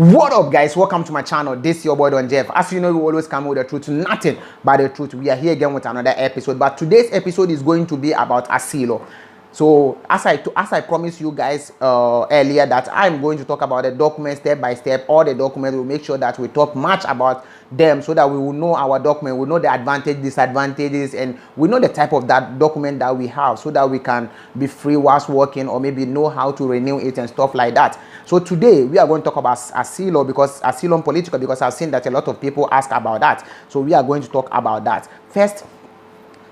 What up, guys? Welcome to my channel. This is your boy Don Jeff. As you know, we always come with the truth, nothing but the truth. We are here again with another episode, but today's episode is going to be about Asilo. So as I promised you guys earlier, that I'm going to talk about the documents step by step. All the documents, we'll make sure that we talk much about them so that we will know our document, we know the advantage, disadvantages, and we know the type of that document that we have, so that we can be free whilst working, or maybe know how to renew it and stuff like that. So today we are going to talk about Asilo, because Asilo Politico, because I've seen that a lot of people ask about that. So we are going to talk about that. First,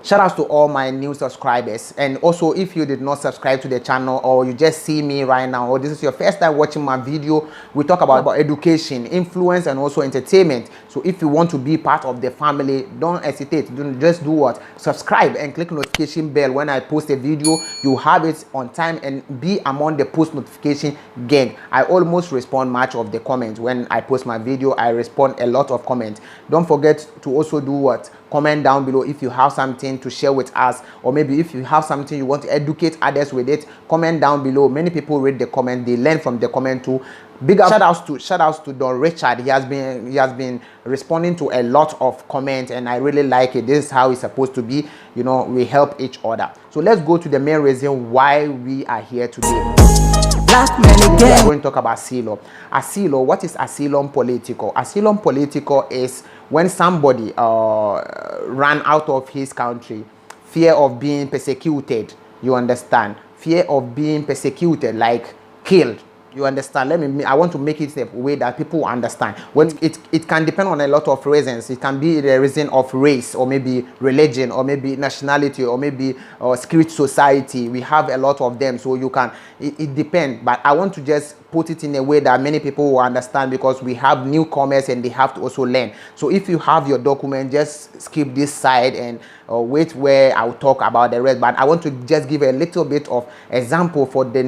shout out to all my new subscribers, and also if you did not subscribe to the channel, or you just see me right now, or this is your first time watching my video, we talk about education, influence, and also entertainment. So if you want to be part of the family, don't hesitate. Just do what? Subscribe and click notification bell. When I post a video, you have it on time and be among the post notification gang. I almost respond much of the comments when I post my video. I respond a lot of comments. Don't forget to also do what? Comment down below if you have something to share with us, or maybe if you have something you want to educate others with it. Comment down below. Many people read the comment, they learn from the comment too. Big shout outs to Don Richard. He has been responding to a lot of comments, and I really like it. This is how it's supposed to be. You know, we help each other. So let's go to the main reason why we are here today. We are going to talk about Asilo. Asilo, what is Asilo Politico? Asilo Politico is when somebody ran out of his country, fear of being persecuted. You understand? Fear of being persecuted, like killed. You understand? I want to make it a way that people understand. When it can depend on a lot of reasons. It can be the reason of race, or maybe religion, or maybe nationality, or maybe secret society. We have a lot of them, so you can, it depends. But I want to just put it in a way that many people will understand, because we have newcomers and they have to also learn. So if you have your document, just skip this side and wait where I'll talk about the rest. But I want to just give a little bit of example for the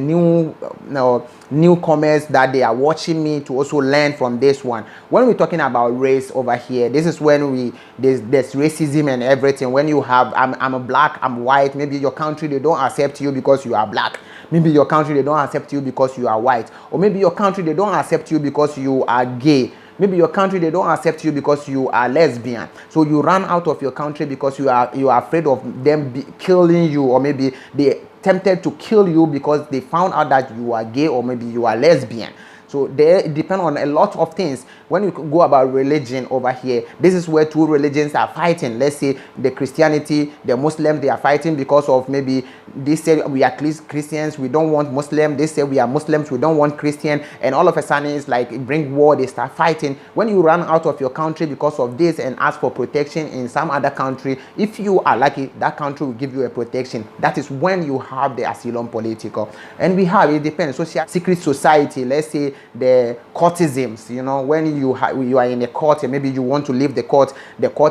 newcomers that they are watching me, to also learn from this one. When we're talking about race over here, this is when there's racism and everything. When you have I'm a black, I'm white, maybe your country, they don't accept you because you are black. Maybe your country, they don't accept you because you are white. Or maybe your country, they don't accept you because you are gay. Maybe your country, they don't accept you because you are lesbian. So you run out of your country because you are afraid of them killing you, or maybe they tempted to kill you because they found out that you are gay, or maybe you are lesbian. So they depend on a lot of things. When you go about religion over here, this is where two religions are fighting. Let's say the Christianity, the Muslims, they are fighting because of, maybe they say we are Christians, we don't want Muslim. They say we are Muslims, we don't want Christian. And all of a sudden, it's like it bring war, they start fighting. When you run out of your country because of this and ask for protection in some other country, if you are lucky, that country will give you a protection. That is when you have the Asilo Politico. And we have, it depends, social secret society. Let's say the courtisms, you know, when you are in a court and maybe you want to leave the court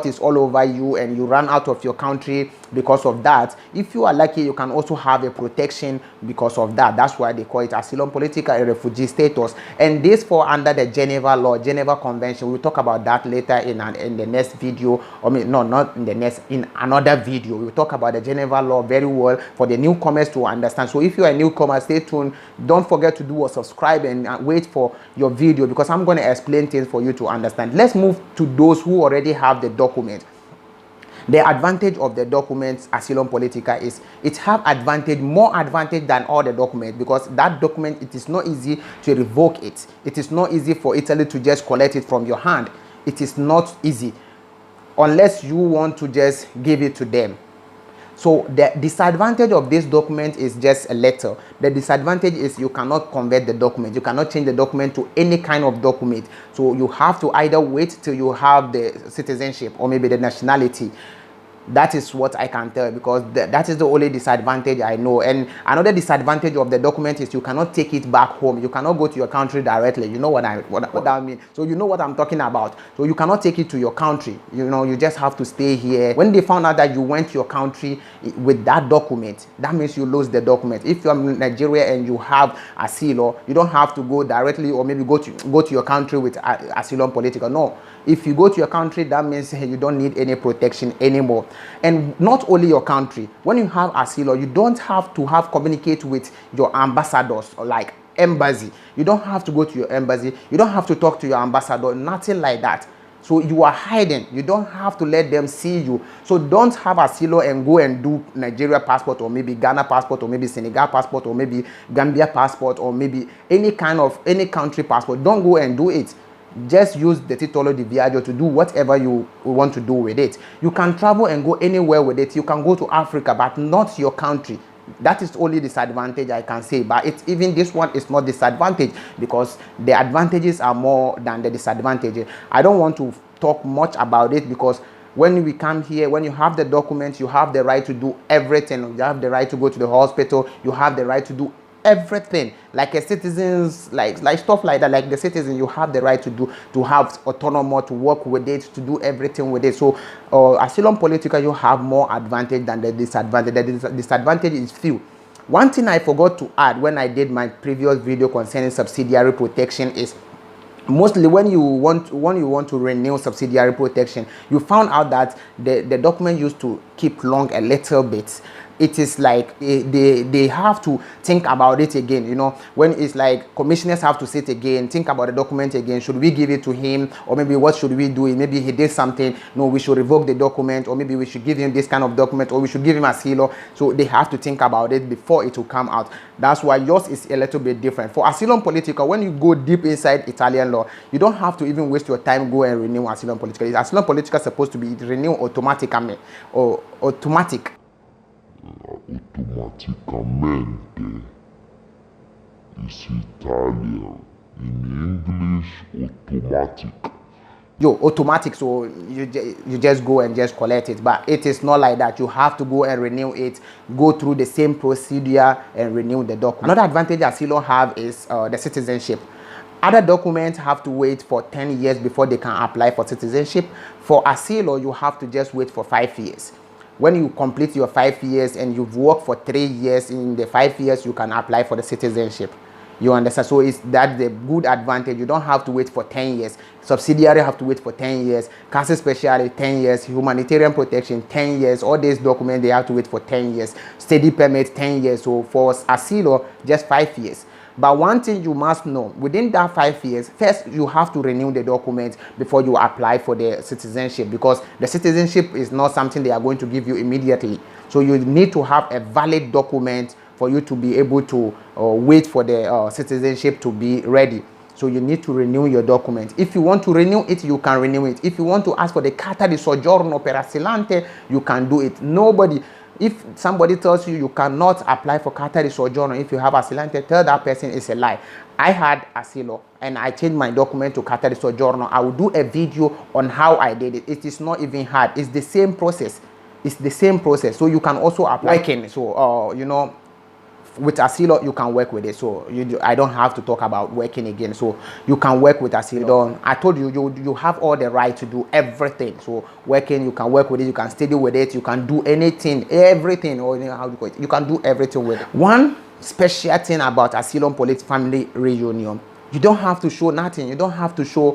is all over you, and you run out of your country because of that. If you are lucky, you can also have a protection because of that. That's why they call it Asilo Politico, a refugee status. And this fall under the Geneva law, Geneva Convention. We'll talk about that later in the next video. I mean, no, not in the next, in another video. We'll talk about the Geneva law very well for the newcomers to understand. So if you are a newcomer, stay tuned. Don't forget to do a subscribe and wait for your video, because I'm going to explain things for you to understand. Let's move to those who already have the document. The advantage of the documents, Asilo Politico, is it have advantage, more advantage than all the documents, because that document, it is not easy to revoke it. It is not easy for Italy to just collect it from your hand. It is not easy unless you want to just give it to them. So the disadvantage of this document is just a letter. The disadvantage is you cannot convert the document. You cannot change the document to any kind of document. So you have to either wait till you have the citizenship, or maybe the nationality. That is what I can tell, because that is the only disadvantage I know. And another disadvantage of the document is you cannot take it back home. You cannot go to your country directly. You know what that means. So you know what I'm talking about. So you cannot take it to your country. You know, you just have to stay here. When they found out that you went to your country with that document, that means you lose the document. If you're in Nigeria and you have Asilo, you don't have to go directly, or maybe go to your country with Asilo Politico. No. If you go to your country, that means you don't need any protection anymore. And not only your country, when you have Asilo, you don't have to communicate with your ambassadors, or like embassy. You don't have to go to your embassy. You don't have to talk to your ambassador, nothing like that. So you are hiding. You don't have to let them see you. So don't have Asilo and go and do Nigeria passport, or maybe Ghana passport, or maybe Senegal passport, or maybe Gambia passport, or maybe any country passport. Don't go and do it. Just use the titolo di viaggio to do whatever you want to do with it. You can travel and go anywhere with it. You can go to Africa, but not your country. That is only disadvantage I can say, but it's even this one is not disadvantage, because the advantages are more than the disadvantages. I don't want to talk much about it, because when we come here, when you have the documents, you have the right to do everything. You have the right to go to the hospital. You have the right to do everything like a citizens, like stuff like that. Like the citizen, you have the right to have autonomy, to work with it, to do everything with it. So Asylum Political, you have more advantage than the disadvantage. The disadvantage is few. One thing I forgot to add when I did my previous video concerning subsidiary protection is, mostly when you want to renew subsidiary protection, you found out that the document used to keep long a little bit. It is like they have to think about it again, you know, when it's like commissioners have to sit again, think about the document again. Should we give it to him, or maybe what should we do? Maybe he did something, no, we should revoke the document, or maybe we should give him this kind of document, or we should give him Asilo. So they have to think about it before it will come out. That's why yours is a little bit different. For Asylum Political, when you go deep inside Italian law, you don't have to even waste your time go and renew Asylum Political. Asylum Political is supposed to be renewed automatically, or automatic. Automaticamente is Italian. In English, automatic. Automatic, so you just go and just collect it, but it is not like that. You have to go and renew it, go through the same procedure and renew the document. Another advantage Asilo have is the citizenship. Other documents have to wait for 10 years before they can apply for citizenship. For Asilo, you have to just wait for 5 years. When you complete your 5 years and you've worked for 3 years, in the 5 years you can apply for the citizenship. You understand? So that's the good advantage. You don't have to wait for 10 years. Subsidiary have to wait for 10 years. Council specialty 10 years. Humanitarian protection 10 years. All these documents they have to wait for 10 years. Study permit 10 years. So for Asilo, just 5 years. But one thing you must know, within that 5 years, first you have to renew the document before you apply for the citizenship, because the citizenship is not something they are going to give you immediately. So you need to have a valid document for you to be able to wait for the citizenship to be ready. So you need to renew your document. If you want to renew it, you can renew it. If you want to ask for the carta di soggiorno per assilante, you can do it. If somebody tells you you cannot apply for carta di soggiorno if you have assilante, tell that person it's a lie. I had Asilo and I changed my document to carta di soggiorno. I will do a video on how I did it. It is not even hard. It's the same process. It's the same process. So you can also apply. Working. So you know, with Asilo you can work with it. So I don't have to talk about working again. So you can work with Asilo. I told you you have all the right to do everything. So working, you can work with it, you can study with it, you can do anything, everything, or how you call it. You can do everything with it. One special thing about Asylum Political Family Reunion, you don't have to show nothing. You don't have to show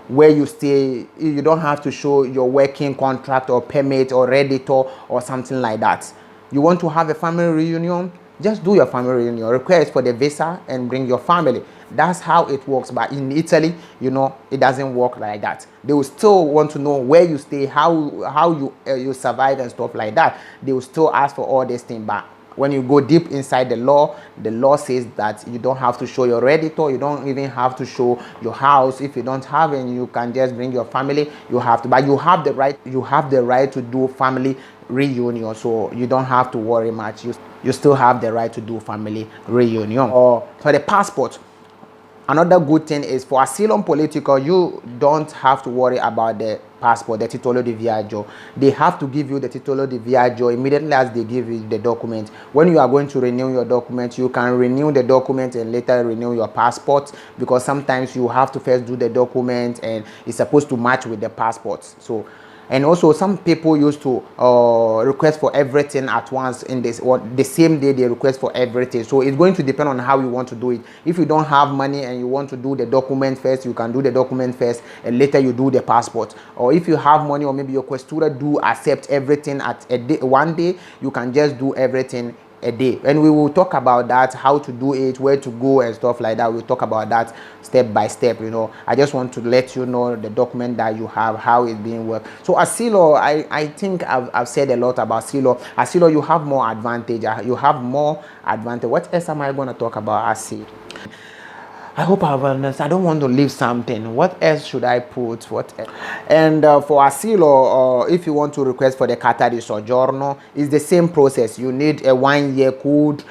where you stay. You don't have to show your working contract or permit or redditor or something like that. You want to have a family reunion, just do your family reunion, request for the visa and bring your family. That's how it works. But in Italy, you know, it doesn't work like that. They will still want to know where you stay, how you survive and stuff like that. They will still ask for all these things. But when you go deep inside the law says that you don't have to show your redditor, you don't even have to show your house. If you don't have it, you can just bring your family. You have to, but you have the right to do family reunion, so you don't have to worry much. You still have the right to do family reunion. Or for the passport, another good thing is for Asylum Political, you don't have to worry about the passport, the titolo di viaggio. They have to give you the titolo di viaggio immediately as they give you the document. When you are going to renew your document, you can renew the document and later renew your passport, because sometimes you have to first do the document and it's supposed to match with the passport. So, and also some people used to request for everything at once in this, or the same day they request for everything. So it's going to depend on how you want to do it. If you don't have money and you want to do the document first, you can do the document first and later you do the passport. Or if you have money, or maybe your questura do accept everything at one day, you can just do everything a day, and we will talk about that, how to do it, where to go and stuff like that. We'll talk about that step by step. I just want to let you know the document that you have, how it's being worked. So Asilo, I think I've said a lot about Asilo. You have more advantage. What else am I going to talk about Asilo? I hope I've understood. I don't want to leave something. What else should I put? What else? And for Asilo, if you want to request for the Carta di Soggiorno, it's the same process. You need a 1 year code.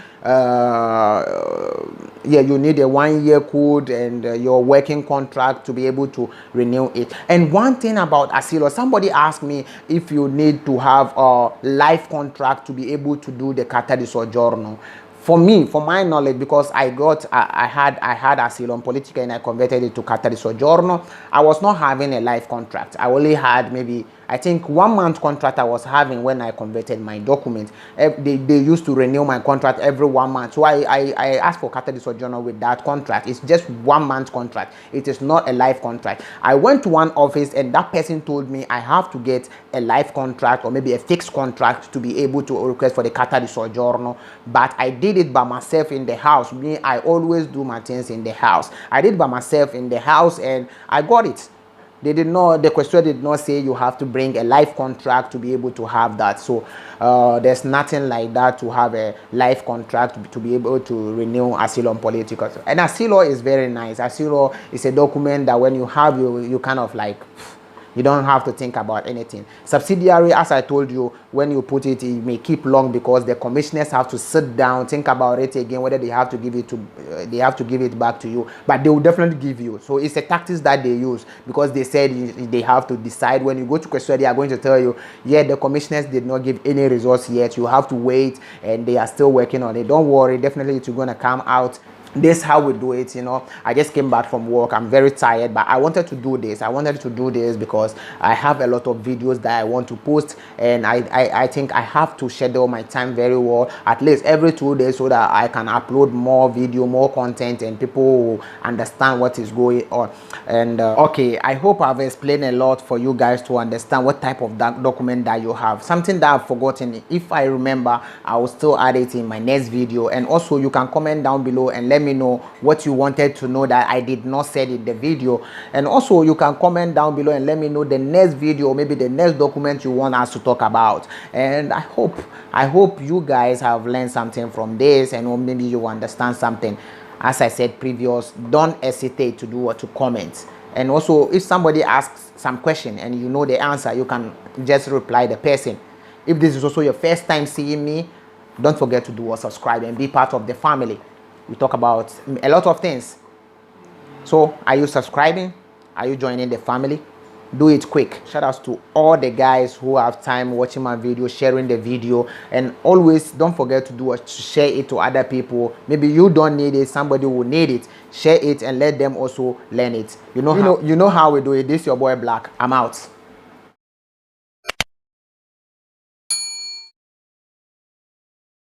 You need a 1 year code and your working contract to be able to renew it. And one thing about Asilo, somebody asked me if you need to have a life contract to be able to do the Carta di Soggiorno. For me, for my knowledge, because I had Asilo on Politico and I converted it to Carta di Soggiorno, I was not having a life contract. I only had maybe, I think, 1 month contract I was having when I converted my document. They used to renew my contract every 1 month. So I asked for Carta di Soggiorno with that contract. It's just 1 month contract. It is not a life contract. I went to one office and that person told me I have to get a life contract or maybe a fixed contract to be able to request for the Carta di Soggiorno. But I did it by myself in the house. Me, I always do my things in the house. I did by myself in the house and I got it. The question did not say you have to bring a life contract to be able to have that. So there's nothing like that to have a life contract to be able to renew Asilo on Politico. And Asilo is very nice. Asilo is a document that when you have, you kind of like, you don't have to think about anything. Subsidiary, as I told you, when you put it, it may keep long because the commissioners have to sit down, think about it again, whether they have to give it back to you. But they will definitely give you. So it's a tactics that they use because they said they have to decide. When you go to question, they are going to tell you, yeah, the commissioners did not give any results yet. You have to wait, and they are still working on it. Don't worry, definitely it's going to come out. This is how we do it. I just came back from work. I'm very tired, but I wanted to do this. Because I have a lot of videos that I want to post, and I think I have to schedule my time very well, at least every 2 days, so that I can upload more video, more content, and people will understand what is going on. And okay, I hope I've explained a lot for you guys to understand what type of document that you have. Something that I've forgotten, if I remember, I will still add it in my next video. And also you can comment down below and let me know what you wanted to know that I did not say in the video. And also you can comment down below and let me know the next video or maybe the next document you want us to talk about. And I hope you guys have learned something from this, and maybe you understand something. As I said previous, don't hesitate to do or to comment. And also if somebody asks some question and you know the answer, you can just reply the person. If this is also your first time seeing me, don't forget to do or subscribe and be part of the family. We talk about a lot of things. So are you subscribing? Are you joining the family? Do it quick. Shout outs to all the guys who have time watching my video, sharing the video, and always don't forget to share it to other people. Maybe you don't need it, somebody will need it. Share it and let them also learn it. You know how we do it. This is your boy Black. I'm out.